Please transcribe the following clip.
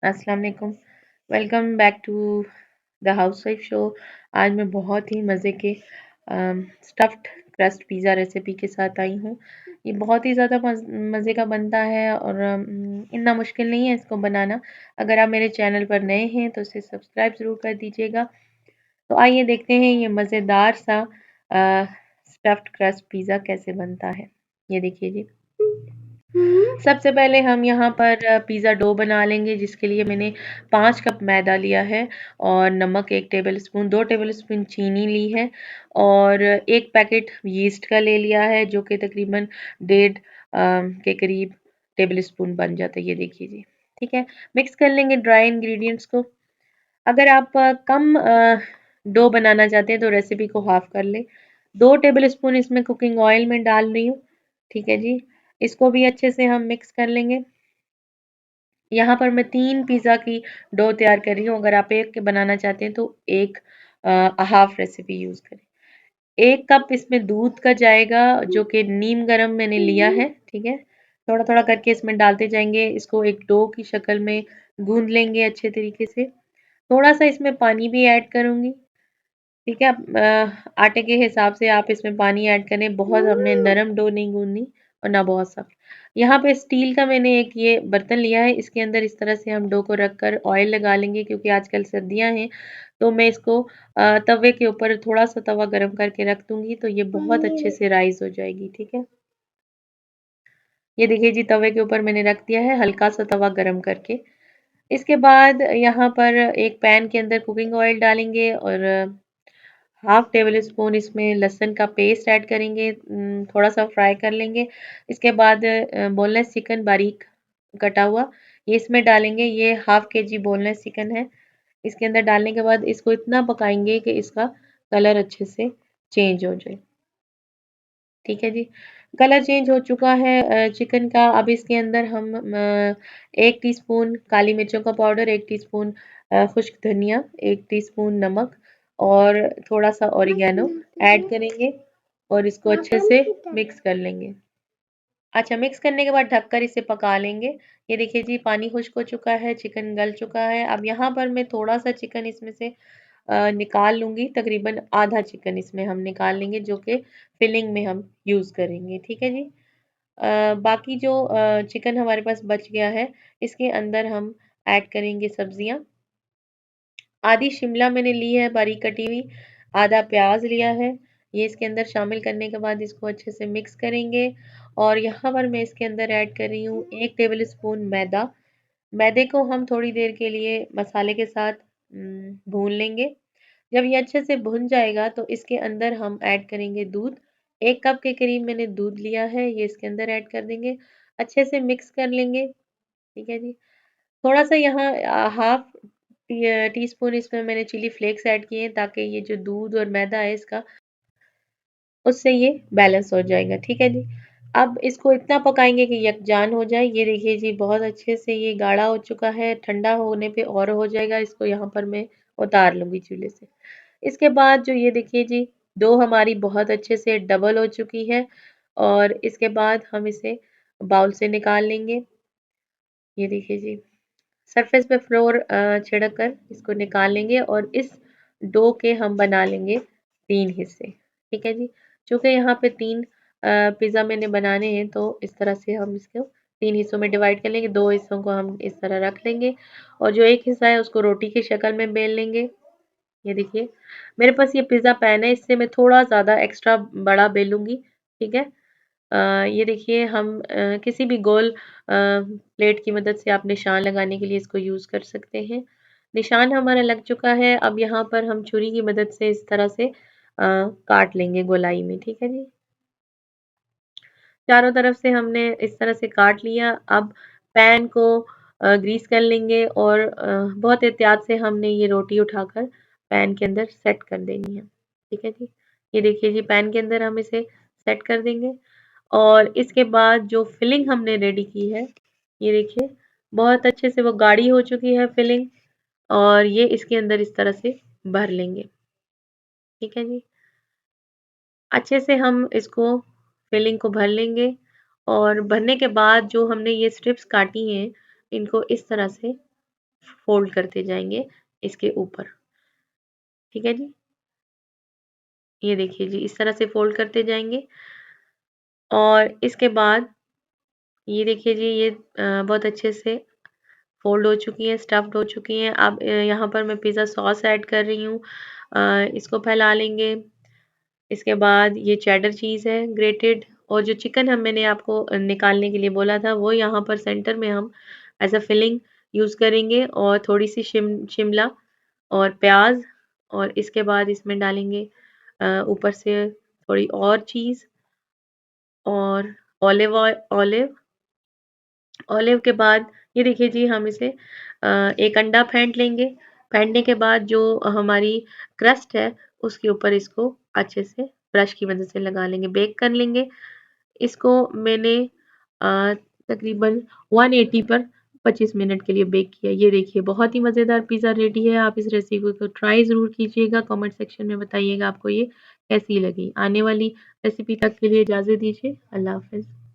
अस्सलाम वालेकुम। Welcome back to the housewife show. आज मैं बहुत ही मज़े के स्टफ्ड क्रस्ट पिज़्ज़ा रेसिपी के साथ आई हूँ। ये बहुत ही ज़्यादा मज़े का बनता है और इतना मुश्किल नहीं है इसको बनाना। अगर आप मेरे चैनल पर नए हैं तो इसे सब्सक्राइब ज़रूर कर दीजिएगा। तो आइए देखते हैं ये मज़ेदार सा स्टफ्ड क्रस्ट पिज़्ज़ा कैसे बनता है। ये देखिए जी। सबसे पहले हम यहाँ पर पिज़्ज़ा डो बना लेंगे, जिसके लिए मैंने 5 कप मैदा लिया है और नमक 1 टेबलस्पून, 2 टेबलस्पून चीनी ली है और 1 पैकेट यीस्ट का ले लिया है, जो कि तकरीबन डेढ़ के करीब टेबलस्पून बन जाता है। ये देखिए जी, ठीक है। मिक्स कर लेंगे ड्राई इंग्रेडिएंट्स को। अगर आप कम डो बनाना चाहते हैं तो रेसिपी को हाफ कर लें। 2 टेबलस्पून इसमें कुकिंग ऑयल में डाल रही हूँ, ठीक है जी। इसको भी अच्छे से हम मिक्स कर लेंगे। यहाँ पर मैं 3 पिज़्ज़ा की डो तैयार कर रही हूँ। अगर आप 1 के बनाना चाहते हैं तो 1 हाफ रेसिपी यूज़ करें। 1 कप इसमें दूध का जाएगा, जो कि नीम गरम मैंने लिया है, ठीक है। थोड़ा-थोड़ा करके इसमें डालते जाएँगे। इसको एक डो की शक्ल में गूँध लेंगे अच्छे तरीके से। थोड़ा-सा इसमें पानी भी ऐड करूँगी, ठीक है। आटे के हिसाब से आप इसमें पानी ऐड करें। बहुत हमने नरम डो नहीं गूँधनी और ना बहुत सख्त। यहाँ पे स्टील का मैंने एक ये बर्तन लिया है, इसके अंदर इस तरह से हम डो को रखकर ऑयल लगा लेंगे, क्योंकि आजकल सर्दियाँ हैं, तो मैं इसको तवे के ऊपर थोड़ा-सा तवा गरम करके रख दूँगी, तो ये बहुत अच्छे से राइज़ हो जाएगी, ठीक है। ये देखिए जी, तवे के ऊपर मैंने रख दिया है हल्का-सा तवा गरम करके। इसके बाद यहाँ पर एक पैन के अंदर कुकिंग ऑयल डालेंगे और हाफ टेबल स्पून इसमें लहसुन का पेस्ट ऐड करेंगे, थोड़ा सा फ्राई कर लेंगे। इसके बाद बोनलेस चिकन बारीक कटा हुआ ये इसमें डालेंगे। ये हाफ के जी बोनलेस चिकन है। इसके अंदर डालने के बाद इसको इतना पकाएंगे कि इसका कलर अच्छे से चेंज हो जाए, ठीक है जी। कलर चेंज हो चुका है चिकन का। अब इसके अंदर हम 1 टीस्पून काली मिर्चों का पाउडर, 1 टीस्पून खुश्क धनिया, 1 टीस्पून नमक और थोड़ा सा ऑरिगेनो ऐड करेंगे और इसको अच्छे से मिक्स कर लेंगे। अच्छा, मिक्स करने के बाद ढककर इसे पका लेंगे। ये देखिए जी, पानी खुश्क हो चुका है, चिकन गल चुका है। अब यहाँ पर मैं थोड़ा सा चिकन इसमें से निकाल लूँगी, तकरीबन आधा चिकन इसमें हम निकाल लेंगे, जो कि फिलिंग में हम यूज़ करेंगे, ठीक है जी। बाकी जो चिकन हमारे पास बच गया है, इसके अंदर हम ऐड करेंगे सब्जियाँ। आधी शिमला मैंने ली है बारीक कटी हुई, आधा प्याज लिया है। ये इसके अंदर शामिल करने के बाद इसको अच्छे से मिक्स करेंगे और यहाँ पर मैं इसके अंदर ऐड कर रही हूँ 1 टेबल स्पून मैदा। मैदे को हम थोड़ी देर के लिए मसाले के साथ भून लेंगे। जब ये अच्छे से भुन जाएगा तो इसके अंदर हम ऐड करेंगे दूध। 1 कप के करीब मैंने दूध लिया है, ये इसके अंदर ऐड कर देंगे। अच्छे से मिक्स कर लेंगे, ठीक है जी। थोड़ा-सा यहाँ हाफ टीस्पून इसमें मैंने चिली फ्लेक्स ऐड किए हैं, ताकि ये जो दूध और मैदा है इसका, उससे ये बैलेंस हो जाएगा, ठीक है जी। अब इसको इतना पकाएँगे कि यकजान हो जाए। ये देखिए जी, बहुत अच्छे से ये गाढ़ा हो चुका है, ठंडा होने पे और हो जाएगा। इसको यहाँ पर मैं उतार लूँगी चूल्हे से। इसके बाद जो ये देखिए जी, डो हमारी बहुत अच्छे से डबल हो चुकी है और इसके बाद हम इसे बाउल से निकाल लेंगे। ये देखिए जी, सरफेस पे फ्लोर छिड़क कर इसको निकाल लेंगे और इस डो के हम बना लेंगे 3 हिस्से, ठीक है जी। चूँकि यहाँ पे 3 पिज़्ज़ा मैंने बनाने हैं, तो इस तरह से हम इसको 3 हिस्सों में डिवाइड कर लेंगे। 2 हिस्सों को हम इस तरह रख लेंगे और जो एक हिस्सा है उसको रोटी की शक्ल में बेल लेंगे। ये देखिए, मेरे पास ये पिज़्ज़ा पैन है, इससे मैं थोड़ा ज़्यादा एक्स्ट्रा बड़ा बेलूँगी, ठीक है। ये देखिए, हम किसी भी गोल प्लेट की मदद से आप निशान लगाने के लिए इसको यूज़ कर सकते हैं। निशान हमारा लग चुका है। अब यहाँ पर हम छुरी की मदद से इस तरह से काट लेंगे गोलाई में, ठीक है जी। चारों तरफ से हमने इस तरह से काट लिया। अब पैन को ग्रीस कर लेंगे और बहुत एहतियात से हमने ये रोटी उठाकर पैन के अंदर सेट कर देनी है, ठीक है जी। ये देखिए जी, पैन के अंदर हम इसे सेट कर देंगे और इसके बाद जो फिलिंग हमने रेडी की है, ये देखिए, बहुत अच्छे से वो गाढ़ी हो चुकी है फिलिंग और ये इसके अंदर इस तरह से भर लेंगे, ठीक है जी। अच्छे से हम इसको फिलिंग को भर लेंगे और भरने के बाद जो हमने ये स्ट्रिप्स काटी हैं, इनको इस तरह से फ़ोल्ड करते जाएँगे इसके ऊपर, ठीक है जी? ये देखिए जी, इस तरह से फ़ोल्ड करते जाएँगे और इसके बाद ये देखिए जी, ये बहुत अच्छे से फ़ोल्ड हो चुकी हैं, स्टफ़्ड हो चुकी हैं। अब यहाँ पर मैं पिज़्ज़ा सॉस ऐड कर रही हूँ। इसको फैला लेंगे। इसके बाद ये चेडर चीज़ है ग्रेटेड और जो चिकन मैंने आपको निकालने के लिए बोला था, वो यहाँ पर सेंटर में हम एज़ अ फिलिंग यूज़ करेंगे और थोड़ी-सी शिमला और प्याज़ और इसके बाद इसमें डालेंगे ऊपर से थोड़ी और चीज़ और ऑलिव ऑलिव के बाद ये देखिए जी हम इसे एक अंडा फेंट लेंगे। फेंटने के बाद जो हमारी क्रस्ट है उसके ऊपर इसको अच्छे से ब्रश की मदद से लगा लेंगे, बेक कर लेंगे। इसको मैंने अ, तकरीबन 180 पर 25 मिनट के लिए बेक किया। ये देखिए बहुत ही मज़ेदार पिज़्ज़ा रेडी है। आप इस रेसिपी को ट्राई ज़रूर कीजिएगा। कमेंट सेक्शन में बताइएगा आपको ये कैसी लगी। आने वाली रेसिपी तक के लिए इजाज़त दीजिए। अल्लाह हाफ़िज़।